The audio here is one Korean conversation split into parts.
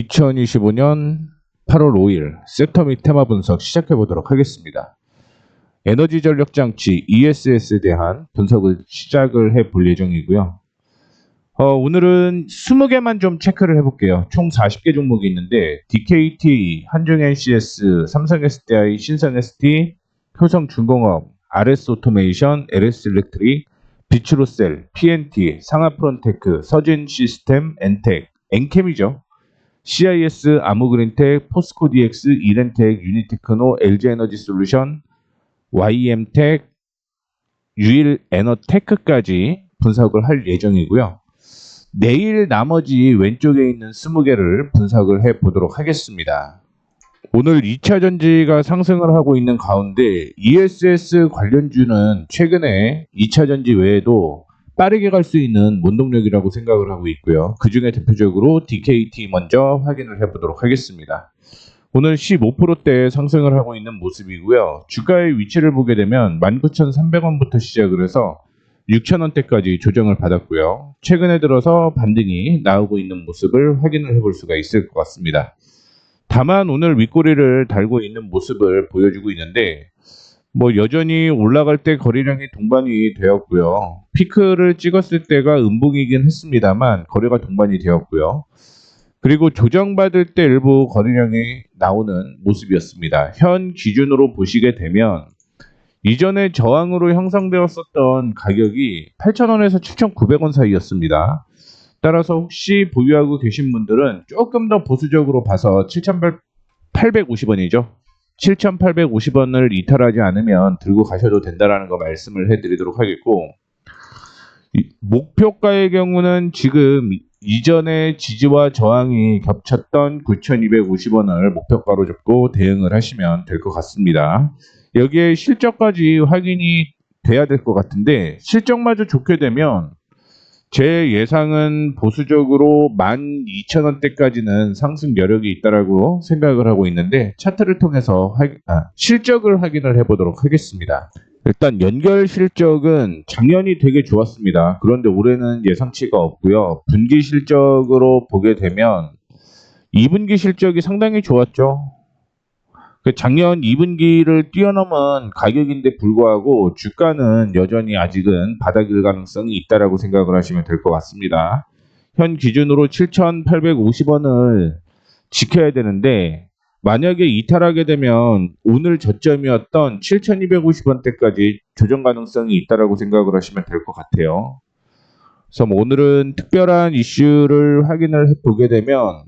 2025년 8월 5일 섹터 및 테마 분석 시작해 보도록 하겠습니다. 에너지 전력 장치 ESS에 대한 분석을 시작을 해 볼 예정이고요. 오늘은 20개만 좀 체크를 해 볼게요. 총 40개 종목이 있는데 DKT, 한중 NCS, 삼성 SDI, 신성 ST, 효성중공업, RS 오토메이션, LS 일렉트릭, 비츠로셀, PNT, 상하프론테크, 서진 시스템, 엔텍, 엔캠이죠. CIS, 아무그린텍, 포스코DX, 이렌텍, 유니테크노, LG에너지솔루션, YM텍, 유일에너테크까지 분석을 할 예정이고요. 내일 나머지 왼쪽에 있는 20개를 분석을 해 보도록 하겠습니다. 오늘 2차 전지가 상승을 하고 있는 가운데 ESS 관련주는 최근에 2차 전지 외에도 빠르게 갈 수 있는 원동력이라고 생각을 하고 있고요. 그 중에 대표적으로 DKT 먼저 확인을 해 보도록 하겠습니다. 오늘 15%대 상승을 하고 있는 모습이고요. 주가의 위치를 보게 되면 19,300원부터 시작을 해서 6,000원대까지 조정을 받았고요. 최근에 들어서 반등이 나오고 있는 모습을 확인을 해 볼 수가 있을 것 같습니다. 다만 오늘 윗꼬리를 달고 있는 모습을 보여주고 있는데 여전히 올라갈 때 거래량이 동반이 되었고요. 피크를 찍었을 때가 음봉이긴 했습니다만 거래가 동반이 되었고요. 그리고 조정받을 때 일부 거래량이 나오는 모습이었습니다. 현 기준으로 보시게 되면 이전에 저항으로 형성되었었던 가격이 8,000원에서 7,900원 사이였습니다. 따라서 혹시 보유하고 계신 분들은 조금 더 보수적으로 봐서 7,850원이죠. 7,850원을 이탈하지 않으면 들고 가셔도 된다라는 거 말씀을 해드리도록 하겠고, 목표가의 경우는 지금 이전에 지지와 저항이 겹쳤던 9,250원을 목표가로 잡고 대응을 하시면 될 것 같습니다. 여기에 실적까지 확인이 돼야 될 것 같은데 실적마저 좋게 되면 제 예상은 보수적으로 12,000원대까지는 상승 여력이 있다라고 생각을 하고 있는데 차트를 통해서 실적을 확인을 해보도록 하겠습니다. 일단 연결 실적은 작년이 되게 좋았습니다. 그런데 올해는 예상치가 없고요. 분기 실적으로 보게 되면 2분기 실적이 상당히 좋았죠. 작년 2분기를 뛰어넘은 가격인데 불구하고 주가는 여전히 아직은 바닥일 가능성이 있다라고 생각을 하시면 될 것 같습니다. 현 기준으로 7,850원을 지켜야 되는데 만약에 이탈하게 되면 오늘 저점이었던 7,250원대까지 조정 가능성이 있다라고 생각을 하시면 될 것 같아요. 그래서 오늘은 특별한 이슈를 확인을 해보게 되면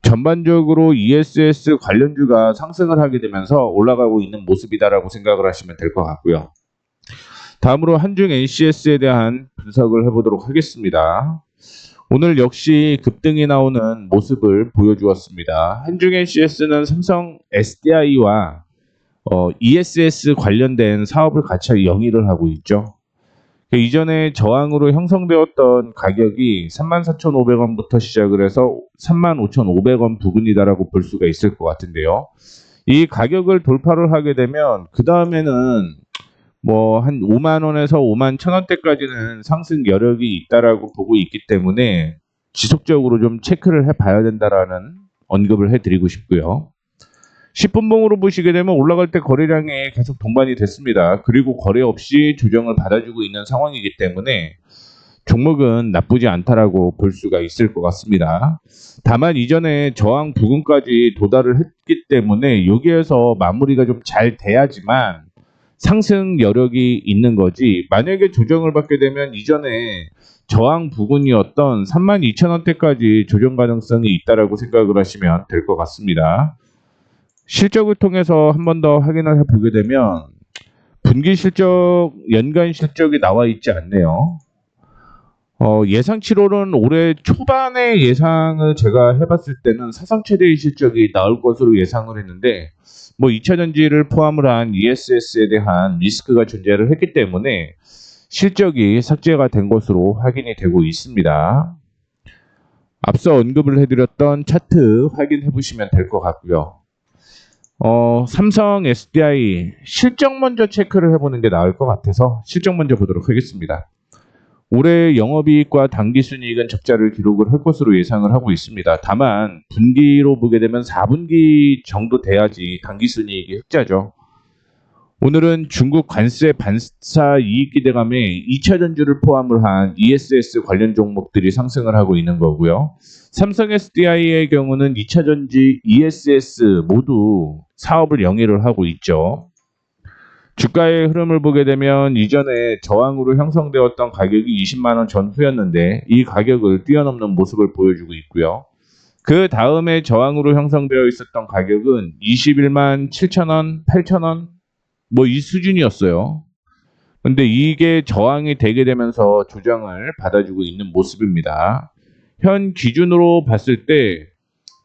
전반적으로 ESS 관련주가 상승을 하게 되면서 올라가고 있는 모습이다라고 생각을 하시면 될 것 같고요. 다음으로 한중 NCS에 대한 분석을 해보도록 하겠습니다. 오늘 역시 급등이 나오는 모습을 보여주었습니다. 한중 NCS는 삼성 SDI와 ESS 관련된 사업을 같이 영위를 하고 있죠. 이전에 저항으로 형성되었던 가격이 34,500원부터 시작을 해서 35,500원 부근이다라고 볼 수가 있을 것 같은데요. 이 가격을 돌파를 하게 되면 그 다음에는 한 5만원에서 51,000원대까지는 상승 여력이 있다라고 보고 있기 때문에 지속적으로 좀 체크를 해봐야 된다라는 언급을 해드리고 싶고요. 10분봉으로 보시게 되면 올라갈 때 거래량이 계속 동반이 됐습니다. 그리고 거래 없이 조정을 받아주고 있는 상황이기 때문에 종목은 나쁘지 않다라고 볼 수가 있을 것 같습니다. 다만 이전에 저항 부근까지 도달을 했기 때문에 여기에서 마무리가 좀 잘 돼야지만 상승 여력이 있는 거지, 만약에 조정을 받게 되면 이전에 저항 부근이었던 32,000원대까지 조정 가능성이 있다라고 생각을 하시면 될 것 같습니다. 실적을 통해서 한 번 더 확인을 해보게 되면 분기 실적, 연간 실적이 나와 있지 않네요. 예상치로는 올해 초반에 예상을 제가 해봤을 때는 사상 최대의 실적이 나올 것으로 예상을 했는데 2차 전지를 포함을 한 ESS에 대한 리스크가 존재를 했기 때문에 실적이 삭제가 된 것으로 확인이 되고 있습니다. 앞서 언급을 해드렸던 차트 확인해 보시면 될 것 같고요. 삼성 SDI 실적 먼저 체크를 해보는 게 나을 것 같아서 실적 먼저 보도록 하겠습니다. 올해 영업이익과 당기순이익은 적자를 기록을 할 것으로 예상을 하고 있습니다. 다만 분기로 보게 되면 4분기 정도 돼야지 당기순이익이 흑자죠. 오늘은 중국 관세 반사 이익 기대감에 2차 전주를 포함을 한 ESS 관련 종목들이 상승을 하고 있는 거고요. 삼성 SDI의 경우는 2차 전지, ESS 모두 사업을 영위를 하고 있죠. 주가의 흐름을 보게 되면 이전에 저항으로 형성되었던 가격이 20만 원 전후였는데 이 가격을 뛰어넘는 모습을 보여주고 있고요. 그 다음에 저항으로 형성되어 있었던 가격은 21만 7천 원, 8천 원 뭐 이 수준이었어요. 근데 이게 저항이 되게 되면서 조정을 받아주고 있는 모습입니다. 현 기준으로 봤을 때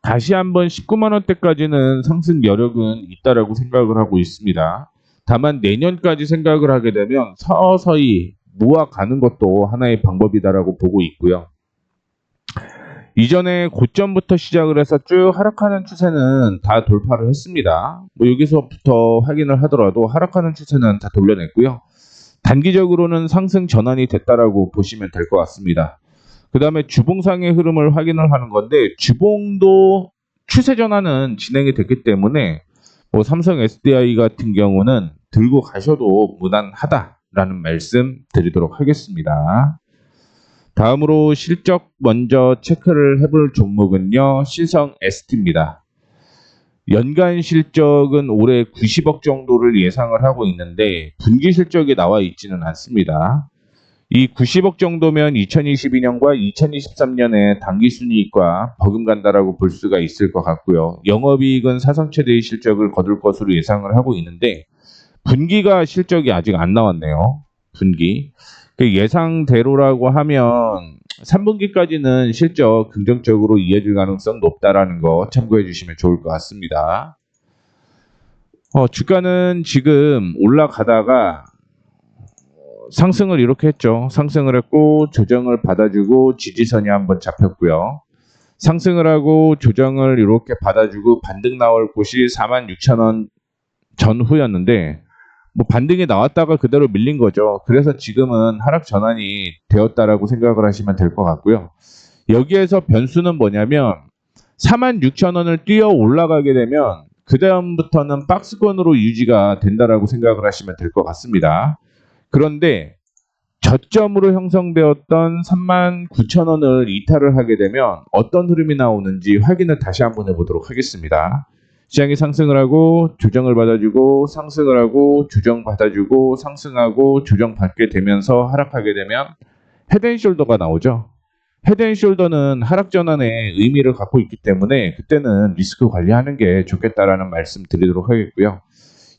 다시 한번 19만 원대까지는 상승 여력은 있다라고 생각을 하고 있습니다. 다만 내년까지 생각을 하게 되면 서서히 모아가는 것도 하나의 방법이다라고 보고 있고요. 이전에 고점부터 시작을 해서 쭉 하락하는 추세는 다 돌파를 했습니다. 뭐 여기서부터 확인을 하더라도 하락하는 추세는 다 돌려냈고요. 단기적으로는 상승 전환이 됐다라고 보시면 될 것 같습니다. 그 다음에 주봉상의 흐름을 확인을 하는 건데 주봉도 추세 전환은 진행이 됐기 때문에 뭐 삼성 SDI 같은 경우는 들고 가셔도 무난하다라는 말씀 드리도록 하겠습니다. 다음으로 실적 먼저 체크를 해볼 종목은요. 신성 ST입니다. 연간 실적은 올해 90억 정도를 예상을 하고 있는데 분기 실적이 나와 있지는 않습니다. 이 90억 정도면 2022년과 2023년에 당기순이익과 버금간다라고 볼 수가 있을 것 같고요. 영업이익은 사상 최대의 실적을 거둘 것으로 예상을 하고 있는데 분기가 실적이 아직 안 나왔네요. 분기. 그 예상대로라고 하면 3분기까지는 실적 긍정적으로 이어질 가능성 높다라는 거 참고해 주시면 좋을 것 같습니다. 주가는 지금 올라가다가 상승을 이렇게 했죠. 상승을 했고 조정을 받아주고 지지선이 한번 잡혔고요. 상승을 하고 조정을 이렇게 받아주고 반등 나올 곳이 46,000원 전후였는데 뭐 반등이 나왔다가 그대로 밀린 거죠. 그래서 지금은 하락 전환이 되었다라고 생각을 하시면 될 것 같고요. 여기에서 변수는 뭐냐면 46,000원을 뛰어 올라가게 되면 그 다음부터는 박스권으로 유지가 된다라고 생각을 하시면 될 것 같습니다. 그런데 저점으로 형성되었던 39,000원을 이탈을 하게 되면 어떤 흐름이 나오는지 확인을 다시 한번 해보도록 하겠습니다. 시장이 상승을 하고 조정을 받아주고 상승을 하고 조정 받아주고 상승하고 조정 받게 되면서 하락하게 되면 헤드앤숄더가 나오죠. 헤드앤숄더는 하락 전환의 의미를 갖고 있기 때문에 그때는 리스크 관리하는 게 좋겠다라는 말씀 드리도록 하겠고요.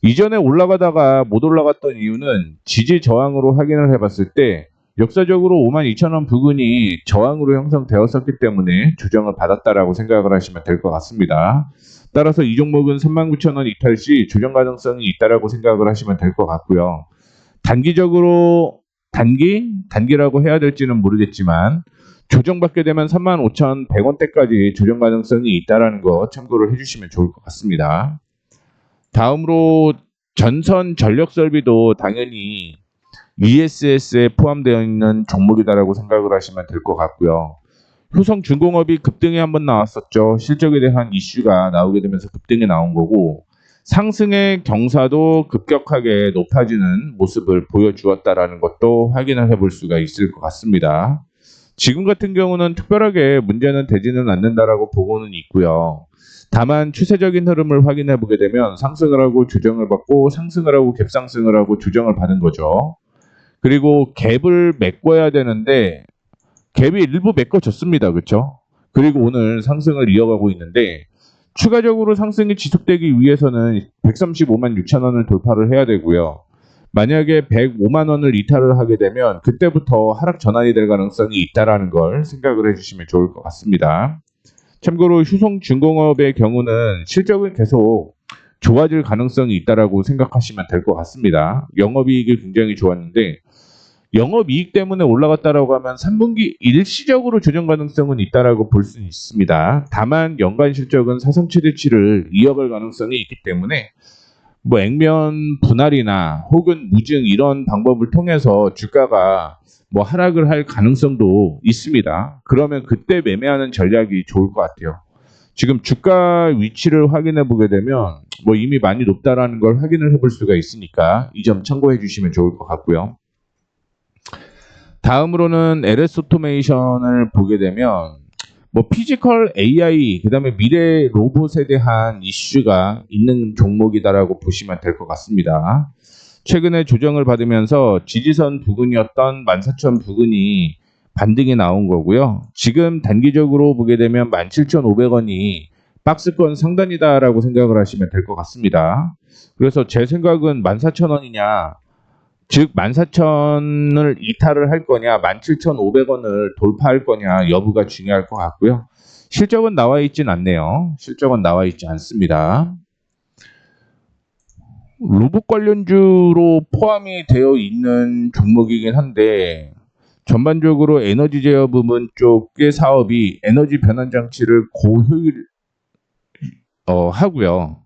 이전에 올라가다가 못 올라갔던 이유는 지지 저항으로 확인을 해봤을 때 역사적으로 52,000원 부근이 저항으로 형성되었었기 때문에 조정을 받았다라고 생각을 하시면 될 것 같습니다. 따라서 이 종목은 39,000원 이탈 시 조정 가능성이 있다라고 생각을 하시면 될 것 같고요. 단기적으로 단기라고 해야 될지는 모르겠지만 조정받게 되면 35,100원대까지 조정 가능성이 있다라는 거 참고를 해주시면 좋을 것 같습니다. 다음으로 전선 전력 설비도 당연히 ESS에 포함되어 있는 종목이다라고 생각을 하시면 될 것 같고요. 효성중공업이 급등이 한번 나왔었죠. 실적에 대한 이슈가 나오게 되면서 급등이 나온 거고 상승의 경사도 급격하게 높아지는 모습을 보여주었다라는 것도 확인을 해볼 수가 있을 것 같습니다. 지금 같은 경우는 특별하게 문제는 되지는 않는다라고 보고는 있고요. 다만 추세적인 흐름을 확인해 보게 되면 상승을 하고 조정을 받고 상승을 하고 갭상승을 하고 조정을 받은 거죠. 그리고 갭을 메꿔야 되는데 갭이 일부 메꿔졌습니다. 그렇죠? 그리고 오늘 상승을 이어가고 있는데 추가적으로 상승이 지속되기 위해서는 135만 6천 원을 돌파를 해야 되고요. 만약에 105만 원을 이탈을 하게 되면 그때부터 하락 전환이 될 가능성이 있다라는 걸 생각을 해주시면 좋을 것 같습니다. 참고로 효성중공업의 경우는 실적은 계속 좋아질 가능성이 있다라고 생각하시면 될 것 같습니다. 영업이익이 굉장히 좋았는데 영업이익 때문에 올라갔다라고 하면 3분기 일시적으로 조정 가능성은 있다라고 볼 수 있습니다. 다만 연간 실적은 사상 최대치를 이어갈 가능성이 있기 때문에 뭐 액면 분할이나 혹은 무증 이런 방법을 통해서 주가가 뭐 하락을 할 가능성도 있습니다. 그러면 그때 매매하는 전략이 좋을 것 같아요. 지금 주가 위치를 확인해 보게 되면 뭐 이미 많이 높다라는 걸 확인을 해볼 수가 있으니까 이 점 참고해 주시면 좋을 것 같고요. 다음으로는 LS 오토메이션을 보게 되면 뭐 피지컬 AI 그다음에 미래 로봇에 대한 이슈가 있는 종목이다라고 보시면 될 것 같습니다. 최근에 조정을 받으면서 지지선 부근이었던 14,000 부근이 반등이 나온 거고요. 지금 단기적으로 보게 되면 17,500원이 박스권 상단이다라고 생각을 하시면 될 것 같습니다. 그래서 제 생각은 14,000원이냐 즉 14,000을 이탈을 할 거냐 17,500원을 돌파할 거냐 여부가 중요할 것 같고요. 실적은 나와 있진 않네요. 실적은 나와 있지 않습니다. 로봇 관련주로 포함이 되어 있는 종목이긴 한데 전반적으로 에너지 제어 부문 쪽의 사업이 에너지 변환 장치를 고효율 하고요.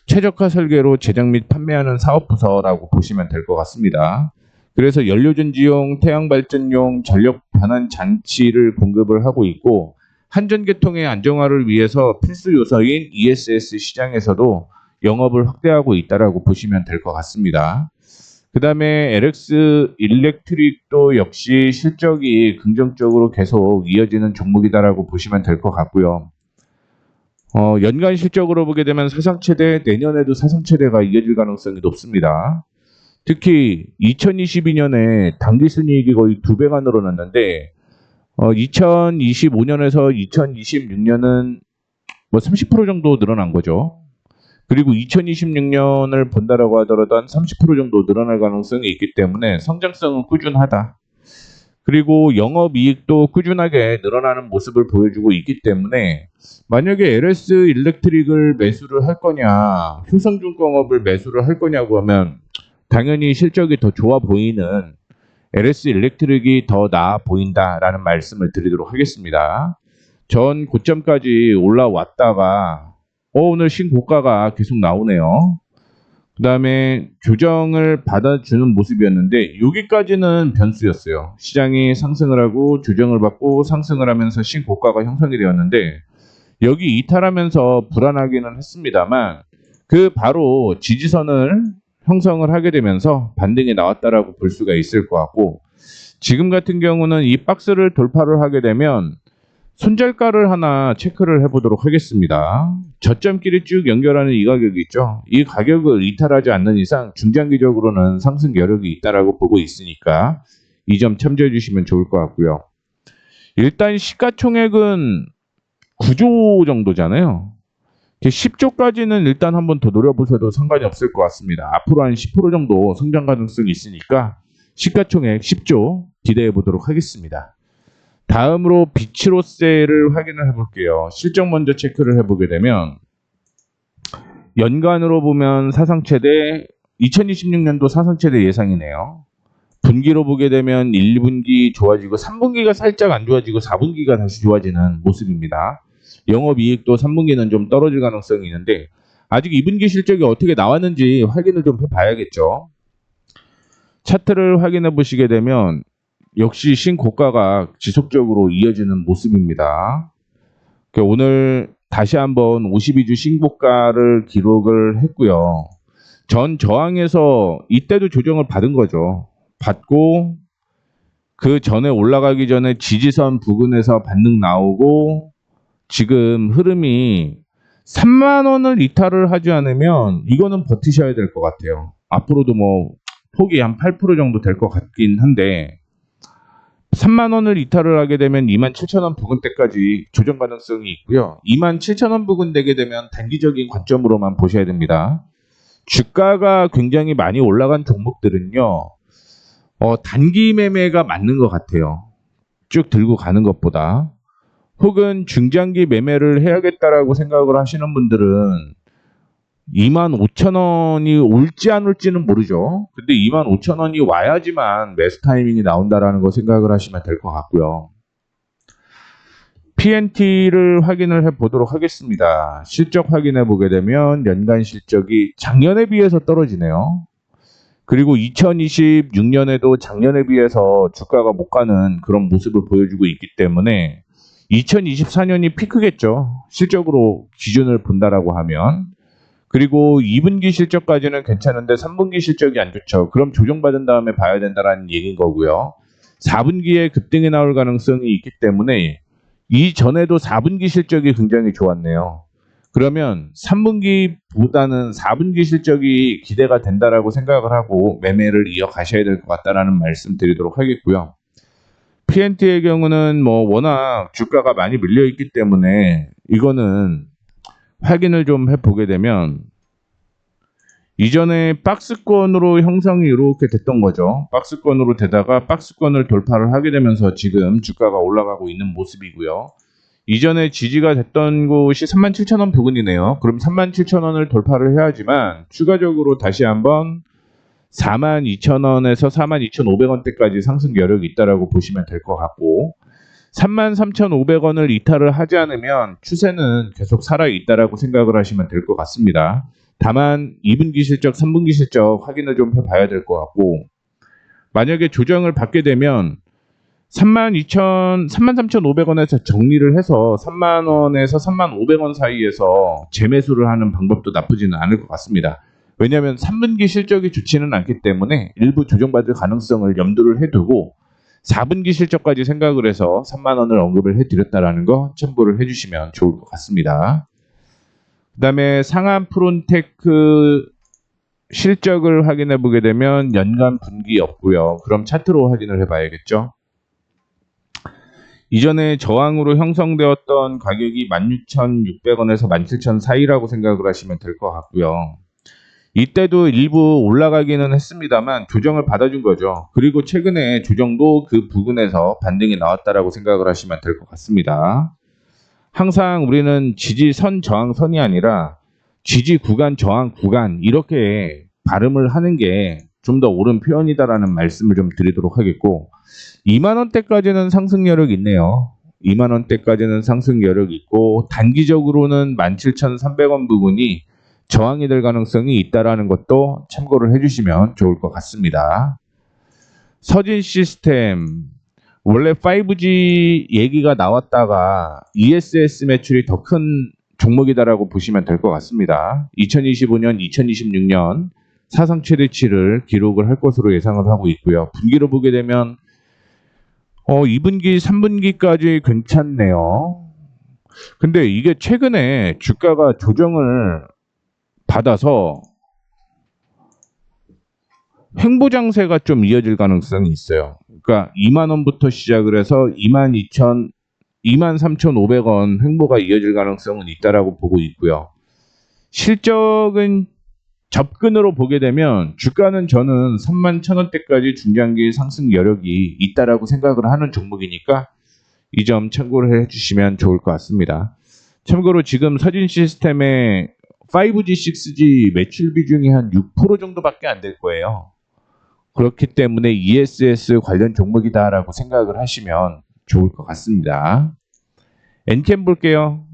최적화 설계로 제작 및 판매하는 사업 부서라고 보시면 될 것 같습니다. 그래서 연료전지용, 태양발전용 전력 변환 장치를 공급을 하고 있고 한전계통의 안정화를 위해서 필수 요소인 ESS 시장에서도 영업을 확대하고 있다라고 보시면 될 것 같습니다. 그 다음에 LX 일렉트릭도 역시 실적이 긍정적으로 계속 이어지는 종목이다라고 보시면 될 것 같고요. 연간 실적으로 보게 되면 사상 최대, 내년에도 사상 최대가 이어질 가능성이 높습니다. 특히 2022년에 당기순이익이 거의 2배가 늘어났는데 2025년에서 2026년은 뭐 30% 정도 늘어난 거죠. 그리고 2026년을 본다라고 하더라도 한 30% 정도 늘어날 가능성이 있기 때문에 성장성은 꾸준하다. 그리고 영업이익도 꾸준하게 늘어나는 모습을 보여주고 있기 때문에 만약에 LS 일렉트릭을 매수를 할 거냐, 효성중공업을 매수를 할 거냐고 하면 당연히 실적이 더 좋아 보이는 LS 일렉트릭이 더 나아 보인다라는 말씀을 드리도록 하겠습니다. 전 고점까지 올라왔다가 오늘 신고가가 계속 나오네요. 그 다음에 조정을 받아주는 모습이었는데 여기까지는 변수였어요. 시장이 상승을 하고 조정을 받고 상승을 하면서 신고가가 형성이 되었는데 여기 이탈하면서 불안하기는 했습니다만 그 바로 지지선을 형성을 하게 되면서 반등이 나왔다라고 볼 수가 있을 것 같고 지금 같은 경우는 이 박스를 돌파를 하게 되면 손절가를 하나 체크를 해보도록 하겠습니다. 저점끼리 쭉 연결하는 이 가격이 있죠. 이 가격을 이탈하지 않는 이상 중장기적으로는 상승 여력이 있다라고 보고 있으니까 이 점 참조해 주시면 좋을 것 같고요. 일단 시가총액은 9조 정도잖아요. 10조까지는 일단 한번 더 노려보셔도 상관이 없을 것 같습니다. 앞으로 한 10% 정도 성장 가능성이 있으니까 시가총액 10조 기대해 보도록 하겠습니다. 다음으로 비치로셀을 확인을 해볼게요. 실적 먼저 체크를 해보게 되면 연간으로 보면 사상 최대 2026년도 사상 최대 예상이네요. 분기로 보게 되면 1분기 좋아지고 3분기가 살짝 안 좋아지고 4분기가 다시 좋아지는 모습입니다. 영업이익도 3분기는 좀 떨어질 가능성이 있는데 아직 2분기 실적이 어떻게 나왔는지 확인을 좀 해봐야겠죠. 차트를 확인해 보시게 되면 역시 신고가가 지속적으로 이어지는 모습입니다. 오늘 다시 한번 52주 신고가를 기록을 했고요. 전 저항에서 이때도 조정을 받은 거죠. 받고 그 전에 올라가기 전에 지지선 부근에서 반등 나오고 지금 흐름이 3만 원을 이탈을 하지 않으면 이거는 버티셔야 될 것 같아요. 앞으로도 뭐 폭이 한 8% 정도 될 것 같긴 한데 3만 원을 이탈을 하게 되면 27,000원 부근대까지 조정 가능성이 있고요. 27,000원 부근 되게 되면 단기적인 관점으로만 보셔야 됩니다. 주가가 굉장히 많이 올라간 종목들은요. 단기 매매가 맞는 것 같아요. 쭉 들고 가는 것보다. 혹은 중장기 매매를 해야겠다라고 생각을 하시는 분들은 25,000원이 올지 안 올지는 모르죠. 근데 25,000원이 와야지만 매수 타이밍이 나온다라는 거 생각을 하시면 될 것 같고요. PNT를 확인을 해 보도록 하겠습니다. 실적 확인해 보게 되면 연간 실적이 작년에 비해서 떨어지네요. 그리고 2026년에도 작년에 비해서 주가가 못 가는 그런 모습을 보여주고 있기 때문에 2024년이 피크겠죠. 실적으로 기준을 본다라고 하면. 그리고 2분기 실적까지는 괜찮은데 3분기 실적이 안 좋죠. 그럼 조정받은 다음에 봐야 된다는 얘기인 거고요. 4분기에 급등이 나올 가능성이 있기 때문에 이전에도 4분기 실적이 굉장히 좋았네요. 그러면 3분기보다는 4분기 실적이 기대가 된다라고 생각을 하고 매매를 이어가셔야 될 것 같다라는 말씀 드리도록 하겠고요. PNT의 경우는 뭐 워낙 주가가 많이 밀려 있기 때문에 이거는 확인을 좀 해보게 되면 이전에 박스권으로 형성이 이렇게 됐던 거죠. 박스권으로 되다가 박스권을 돌파를 하게 되면서 지금 주가가 올라가고 있는 모습이고요. 이전에 지지가 됐던 곳이 37,000원 부근이네요. 그럼 37,000원을 돌파를 해야지만 추가적으로 다시 한번 42,000원에서 42,500원대까지 상승 여력이 있다라고 보시면 될 것 같고 33,500원을 이탈을 하지 않으면 추세는 계속 살아있다라고 생각을 하시면 될 것 같습니다. 다만 2분기 실적, 3분기 실적 확인을 좀 해봐야 될 것 같고 만약에 조정을 받게 되면 33,500원에서 정리를 해서 3만원에서 3,500원 사이에서 재매수를 하는 방법도 나쁘지는 않을 것 같습니다. 왜냐하면 3분기 실적이 좋지는 않기 때문에 일부 조정받을 가능성을 염두를 해두고 4분기 실적까지 생각을 해서 3만원을 언급을 해드렸다는 거 참고를 해주시면 좋을 것 같습니다. 그 다음에 상한 프론테크 실적을 확인해 보게 되면 연간 분기 없고요. 그럼 차트로 확인을 해봐야겠죠. 이전에 저항으로 형성되었던 가격이 16,600원에서 17,000 사이라고 생각을 하시면 될 것 같고요. 이때도 일부 올라가기는 했습니다만 조정을 받아준 거죠. 그리고 최근에 조정도 그 부근에서 반등이 나왔다라고 생각을 하시면 될 것 같습니다. 항상 우리는 지지선 저항선이 아니라 지지 구간 저항 구간 이렇게 발음을 하는 게 좀 더 옳은 표현이다라는 말씀을 좀 드리도록 하겠고 2만원대까지는 상승 여력이 있네요. 2만원대까지는 상승 여력이 있고 단기적으로는 17,300원 부분이 저항이 될 가능성이 있다라는 것도 참고를 해주시면 좋을 것 같습니다. 서진 시스템 원래 5G 얘기가 나왔다가 ESS 매출이 더 큰 종목이다라고 보시면 될 것 같습니다. 2025년, 2026년 사상 최대치를 기록을 할 것으로 예상을 하고 있고요. 분기로 보게 되면 2분기, 3분기까지 괜찮네요. 근데 이게 최근에 주가가 조정을 받아서 횡보장세가 좀 이어질 가능성이 있어요. 그러니까 2만원부터 시작을 해서 23,500원 횡보가 이어질 가능성은 있다라고 보고 있고요. 실적은 접근으로 보게 되면 주가는 저는 31,000원대까지 중장기 상승 여력이 있다라고 생각을 하는 종목이니까 이 점 참고를 해주시면 좋을 것 같습니다. 참고로 지금 서진 시스템의 5G, 6G 매출 비중이 한 6% 정도밖에 안 될 거예요. 그렇기 때문에 ESS 관련 종목이다라고 생각을 하시면 좋을 것 같습니다. 엔캠 볼게요.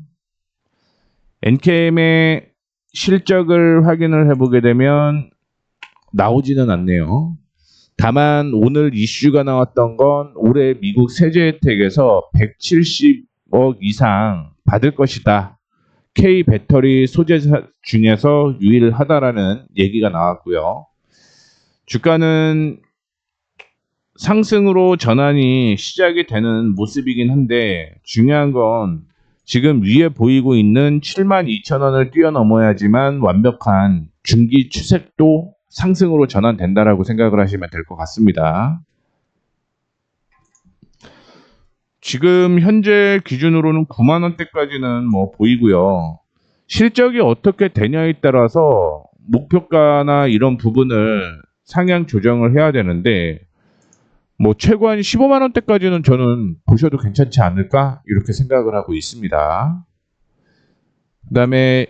엔캠의 실적을 확인을 해보게 되면 나오지는 않네요. 다만 오늘 이슈가 나왔던 건 올해 미국 세제 혜택에서 170억 이상 받을 것이다. K 배터리 소재사 중에서 유일하다라는 얘기가 나왔고요. 주가는 상승으로 전환이 시작이 되는 모습이긴 한데 중요한 건 지금 위에 보이고 있는 72,000원을 뛰어넘어야지만 완벽한 중기 추색도 상승으로 전환된다라고 생각을 하시면 될 것 같습니다. 지금 현재 기준으로는 9만원대까지는 뭐 보이고요. 실적이 어떻게 되냐에 따라서 목표가나 이런 부분을 상향 조정을 해야 되는데 뭐 최고한 15만원대까지는 저는 보셔도 괜찮지 않을까 이렇게 생각을 하고 있습니다. 그 다음에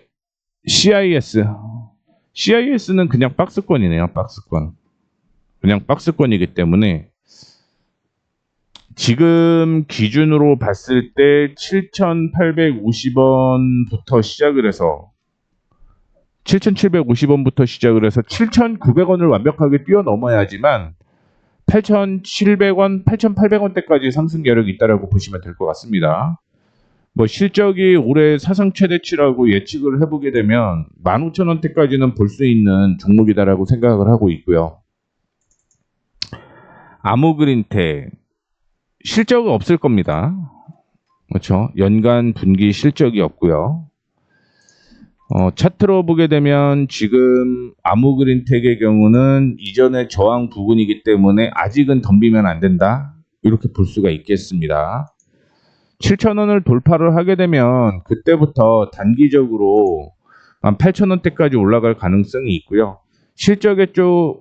CIS는 그냥 박스권이네요. 박스권. 그냥 박스권이기 때문에 지금 기준으로 봤을 때 7,850원부터 시작을 해서 7,750원부터 시작을 해서 7,900원을 완벽하게 뛰어넘어야지만 8,700원, 8,800원대까지 상승 여력이 있다라고 보시면 될 것 같습니다. 뭐 실적이 올해 사상 최대치라고 예측을 해보게 되면 15,000원대까지는 볼 수 있는 종목이다라고 생각을 하고 있고요. 아모그린텍 실적은 없을 겁니다. 그렇죠? 연간 분기 실적이 없고요. 차트로 보게 되면 지금 아모그린텍의 경우는 이전의 저항 부근이기 때문에 아직은 덤비면 안 된다. 이렇게 볼 수가 있겠습니다. 7,000원을 돌파를 하게 되면 그때부터 단기적으로 8,000원대까지 올라갈 가능성이 있고요. 실적에 좀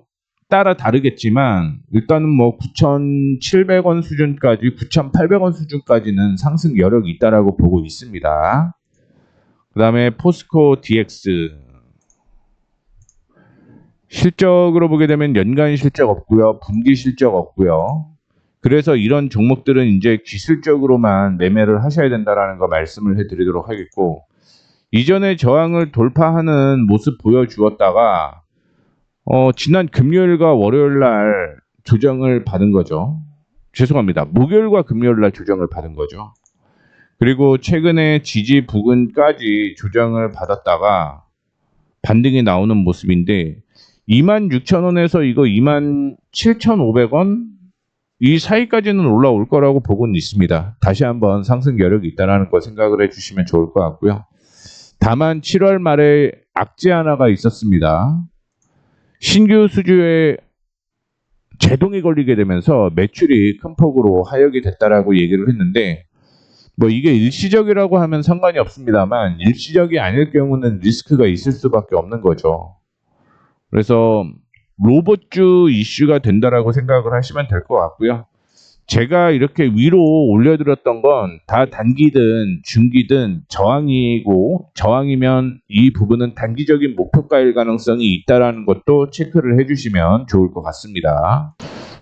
따라 다르겠지만 일단은 뭐 9,700원 수준까지 9,800원 수준까지는 상승 여력이 있다라고 보고 있습니다. 그 다음에 포스코 DX 실적으로 보게 되면 연간 실적 없고요. 분기 실적 없고요. 그래서 이런 종목들은 이제 기술적으로만 매매를 하셔야 된다라는 거 말씀을 해드리도록 하겠고, 이전에 저항을 돌파하는 모습 보여주었다가 지난 금요일과 월요일 날 조정을 받은 거죠. 죄송합니다. 목요일과 금요일 날 조정을 받은 거죠. 그리고 최근에 지지 부근까지 조정을 받았다가 반등이 나오는 모습인데 26,000원에서 이거 27,500원 이 사이까지는 올라올 거라고 보고는 있습니다. 다시 한번 상승 여력이 있다는 거 생각을 해주시면 좋을 것 같고요. 다만 7월 말에 악재 하나가 있었습니다. 신규 수주에 제동이 걸리게 되면서 매출이 큰 폭으로 하역이 됐다라고 얘기를 했는데, 뭐 이게 일시적이라고 하면 상관이 없습니다만 일시적이 아닐 경우는 리스크가 있을 수밖에 없는 거죠. 그래서 로봇주 이슈가 된다라고 생각을 하시면 될 것 같고요. 제가 이렇게 위로 올려드렸던 건 다 단기든 중기든 저항이고, 저항이면 이 부분은 단기적인 목표가일 가능성이 있다라는 것도 체크를 해주시면 좋을 것 같습니다.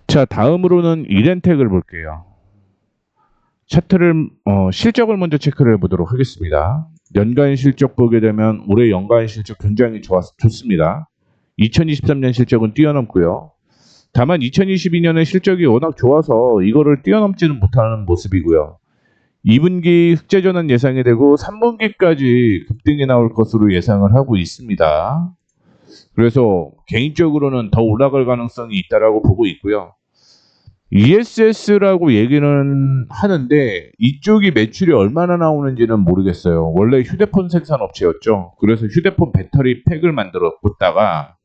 자, 다음으로는 이렌텍을 볼게요. 차트를 실적을 먼저 체크를 해보도록 하겠습니다. 연간 실적 보게 되면 올해 연간 실적 굉장히 좋습니다. 2023년 실적은 뛰어넘고요. 다만 2022년의 실적이 워낙 좋아서 이거를 뛰어넘지는 못하는 모습이고요. 2분기 흑자전환 예상이 되고 3분기까지 급등이 나올 것으로 예상을 하고 있습니다. 그래서 개인적으로는 더 올라갈 가능성이 있다라고 보고 있고요. ESS라고 얘기는 하는데 이쪽이 매출이 얼마나 나오는지는 모르겠어요. 원래 휴대폰 생산 업체였죠. 그래서 휴대폰 배터리 팩을 만들었다가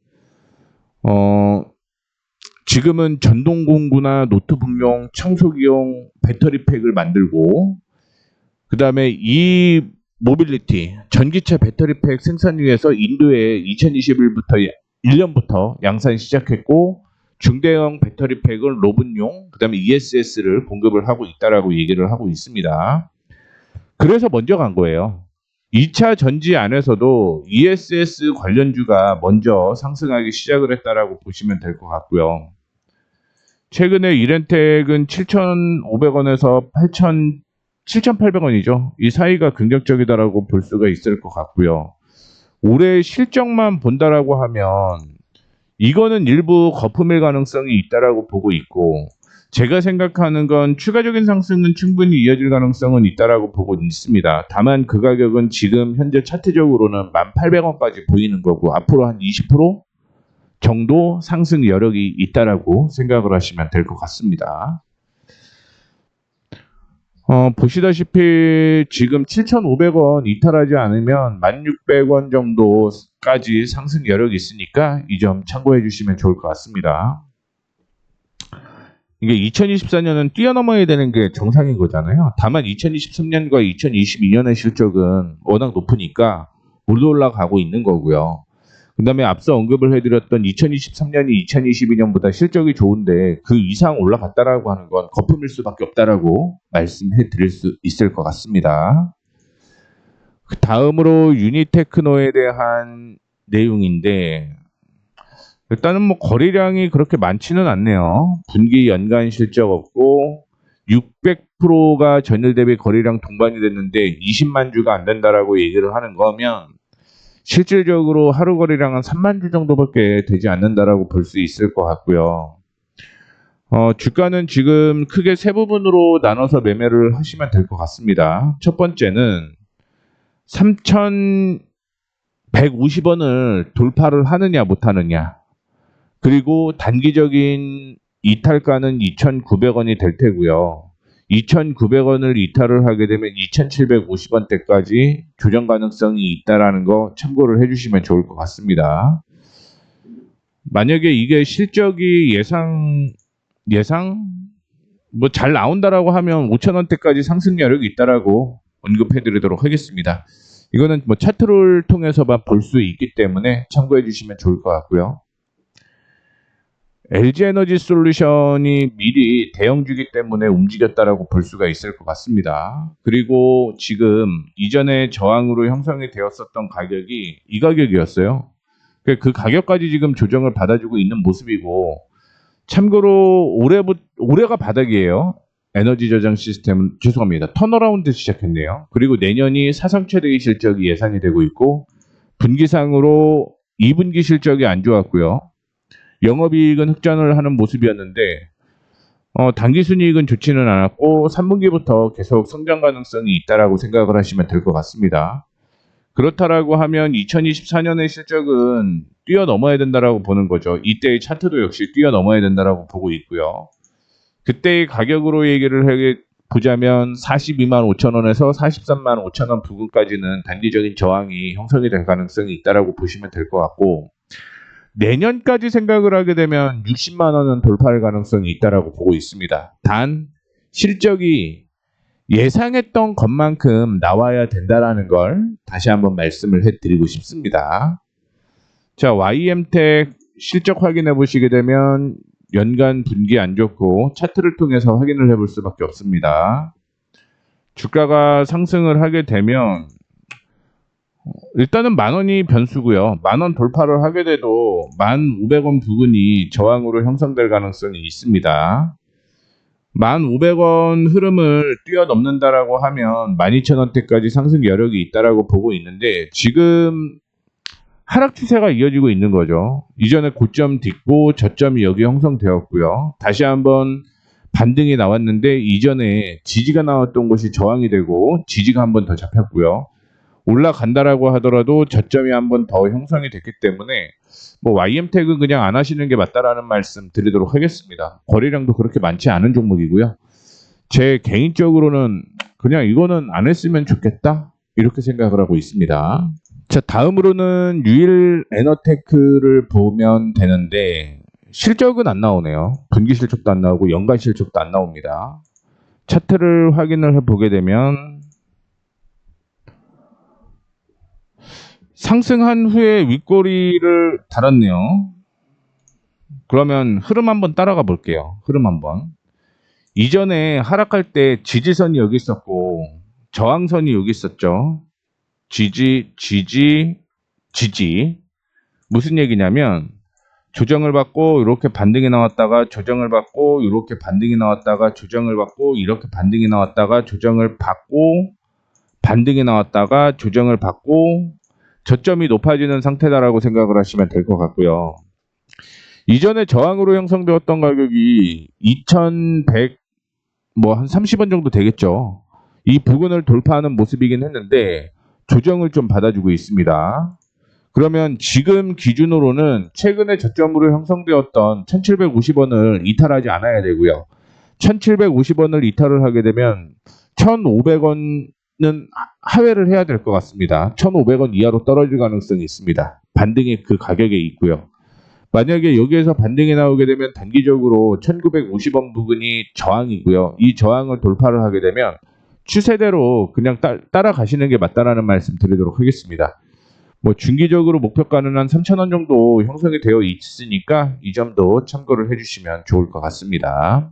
지금은 전동공구나 노트북용 청소기용 배터리 팩을 만들고, 그 다음에 이 모빌리티 전기차 배터리 팩 생산 위해서 인도에 2021년부터 양산 시작했고, 중대형 배터리 팩을 로봇용, 그 다음에 ESS를 공급을 하고 있다라고 얘기를 하고 있습니다. 그래서 먼저 간 거예요. 2차 전지 안에서도 ESS 관련주가 먼저 상승하기 시작을 했다라고 보시면 될 것 같고요. 최근에 이렌텍은 7,500원에서 7,800원이죠. 이 사이가 긍정적이다라고 볼 수가 있을 것 같고요. 올해 실적만 본다라고 하면 이거는 일부 거품일 가능성이 있다라고 보고 있고, 제가 생각하는 건 추가적인 상승은 충분히 이어질 가능성은 있다라고 보고 있습니다. 다만 그 가격은 지금 현재 차트적으로는 1,800원까지 보이는 거고, 앞으로 한 20% 정도 상승 여력이 있다라고 생각을 하시면 될 것 같습니다. 보시다시피 지금 7,500원 이탈하지 않으면 1,600원 정도까지 상승 여력이 있으니까 이 점 참고해 주시면 좋을 것 같습니다. 이게 2024년은 뛰어넘어야 되는 게 정상인 거잖아요. 다만 2023년과 2022년의 실적은 워낙 높으니까 못 올라가고 있는 거고요. 그 다음에 앞서 언급을 해드렸던 2023년이 2022년보다 실적이 좋은데 그 이상 올라갔다라고 하는 건 거품일 수밖에 없다라고 말씀해 드릴 수 있을 것 같습니다. 다음으로 유니테크노에 대한 내용인데, 일단은 뭐 거래량이 그렇게 많지는 않네요. 분기 연간 실적 없고 600%가 전일 대비 거래량 동반이 됐는데 20만 주가 안 된다라고 얘기를 하는 거면 실질적으로 하루 거래량은 3만 주 정도밖에 되지 않는다라고 볼 수 있을 것 같고요. 주가는 지금 크게 세 부분으로 나눠서 매매를 하시면 될 것 같습니다. 첫 번째는 3,150원을 돌파를 하느냐 못하느냐, 그리고 단기적인 이탈가는 2,900원이 될 테고요. 2,900원을 이탈을 하게 되면 2,750원대까지 조정 가능성이 있다라는 거 참고를 해주시면 좋을 것 같습니다. 만약에 이게 실적이 예상 뭐 잘 나온다라고 하면 5,000원대까지 상승 여력이 있다라고 언급해드리도록 하겠습니다. 이거는 뭐 차트를 통해서만 볼 수 있기 때문에 참고해 주시면 좋을 것 같고요. LG에너지솔루션이 미리 대형주기 때문에 움직였다라고 볼 수가 있을 것 같습니다. 그리고 지금 이전에 저항으로 형성이 되었었던 가격이 이 가격이었어요. 그 가격까지 지금 조정을 받아주고 있는 모습이고, 참고로 올해가 바닥이에요. 에너지 저장 시스템은 죄송합니다. 턴어라운드 시작했네요. 그리고 내년이 사상 최대의 실적이 예상이 되고 있고, 분기상으로 2분기 실적이 안 좋았고요. 영업이익은 흑전을 하는 모습이었는데 당기순이익은 좋지는 않았고 3분기부터 계속 성장 가능성이 있다라고 생각을 하시면 될 것 같습니다. 그렇다라고 하면 2024년의 실적은 뛰어넘어야 된다라고 보는 거죠. 이때의 차트도 역시 뛰어넘어야 된다라고 보고 있고요. 그때의 가격으로 얘기를 보자면 42만 5천 원에서 43만 5천 원 부근까지는 단기적인 저항이 형성이 될 가능성이 있다라고 보시면 될 것 같고, 내년까지 생각을 하게 되면 60만 원은 돌파할 가능성이 있다라고 보고 있습니다. 단 실적이 예상했던 것만큼 나와야 된다라는 걸 다시 한번 말씀을 해드리고 싶습니다. 자, YM텍 실적 확인해 보시게 되면 연간 분기 안 좋고 차트를 통해서 확인을 해볼 수밖에 없습니다. 주가가 상승을 하게 되면 일단은 10,000원이 변수고요. 10,000원 돌파를 하게 돼도 1,500원 부근이 저항으로 형성될 가능성이 있습니다. 1,500원 흐름을 뛰어넘는다라고 하면 12,000원대까지 상승 여력이 있다라고 보고 있는데, 지금 하락 추세가 이어지고 있는 거죠. 이전에 고점 딛고 저점이 여기 형성되었고요. 다시 한번 반등이 나왔는데 이전에 지지가 나왔던 곳이 저항이 되고 지지가 한 번 더 잡혔고요. 올라간다라고 하더라도 저점이 한 번 더 형성이 됐기 때문에 뭐 YM텍은 그냥 안 하시는 게 맞다라는 말씀 드리도록 하겠습니다. 거래량도 그렇게 많지 않은 종목이고요. 제 개인적으로는 그냥 이거는 안 했으면 좋겠다 이렇게 생각을 하고 있습니다. 자, 다음으로는 유일에너테크를 보면 되는데 실적은 안 나오네요. 분기 실적도 안 나오고 연간 실적도 안 나옵니다. 차트를 확인을 해보게 되면 상승한 후에 윗꼬리를 달았네요. 그러면 흐름 한번 따라가 볼게요. 흐름 한번. 이전에 하락할 때 지지선이 여기 있었고 저항선이 여기 있었죠. 지지. 무슨 얘기냐면 조정을 받고 이렇게 반등이 나왔다가 조정을 받고 이렇게 반등이 나왔다가 조정을 받고 이렇게 반등이 나왔다가 조정을 받고 반등이 나왔다가 조정을 받고 저점이 높아지는 상태다라고 생각을 하시면 될 것 같고요. 이전에 저항으로 형성되었던 가격이 2,100 뭐 한 30원 정도 되겠죠. 이 부근을 돌파하는 모습이긴 했는데 조정을 좀 받아주고 있습니다. 그러면 지금 기준으로는 최근에 저점으로 형성되었던 1,750원을 이탈하지 않아야 되고요. 1,750원을 이탈을 하게 되면 1,500원은 하회를 해야 될 것 같습니다. 1,500원 이하로 떨어질 가능성이 있습니다. 반등이 그 가격에 있고요. 만약에 여기에서 반등이 나오게 되면 단기적으로 1,950원 부근이 저항이고요. 이 저항을 돌파를 하게 되면 추세대로 그냥 따라가시는 게 맞다라는 말씀 드리도록 하겠습니다. 뭐 중기적으로 목표가는 한 3,000원 정도 형성이 되어 있으니까 이 점도 참고를 해주시면 좋을 것 같습니다.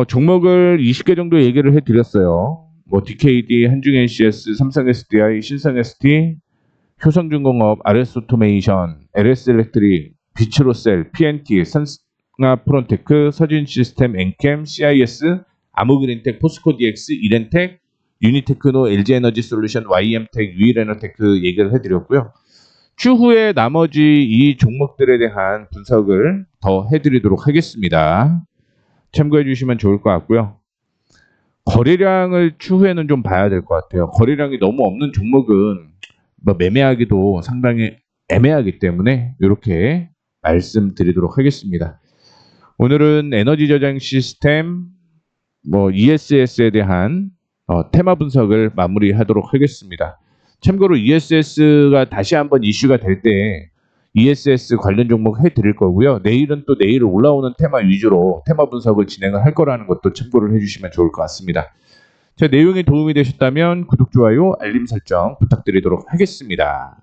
종목을 20개 정도 얘기를 해드렸어요. 뭐 DKD, 한중NCS, 삼성SDI, 신성ST, 효성중공업, RS오토메이션, LS엘렉트릭, 비츠로셀, PNT, 산스나프론테크, 서진시스템, 엔캠, CIS, 아무그린텍, 포스코DX, 이렌텍, 유니테크노, LG에너지솔루션, YM텍, 유일에너테크 얘기를 해드렸고요. 추후에 나머지 이 종목들에 대한 분석을 더 해드리도록 하겠습니다. 참고해 주시면 좋을 것 같고요. 거래량을 추후에는 좀 봐야 될 것 같아요. 거래량이 너무 없는 종목은 뭐 매매하기도 상당히 애매하기 때문에 이렇게 말씀드리도록 하겠습니다. 오늘은 에너지 저장 시스템, ESS에 대한 테마 분석을 마무리하도록 하겠습니다. 참고로 ESS가 다시 한번 이슈가 될 때 ESS 관련 종목 해드릴 거고요. 내일은 또 내일 올라오는 테마 위주로 테마 분석을 진행을 할 거라는 것도 참고를 해주시면 좋을 것 같습니다. 제 내용이 도움이 되셨다면 구독, 좋아요, 알림 설정 부탁드리도록 하겠습니다.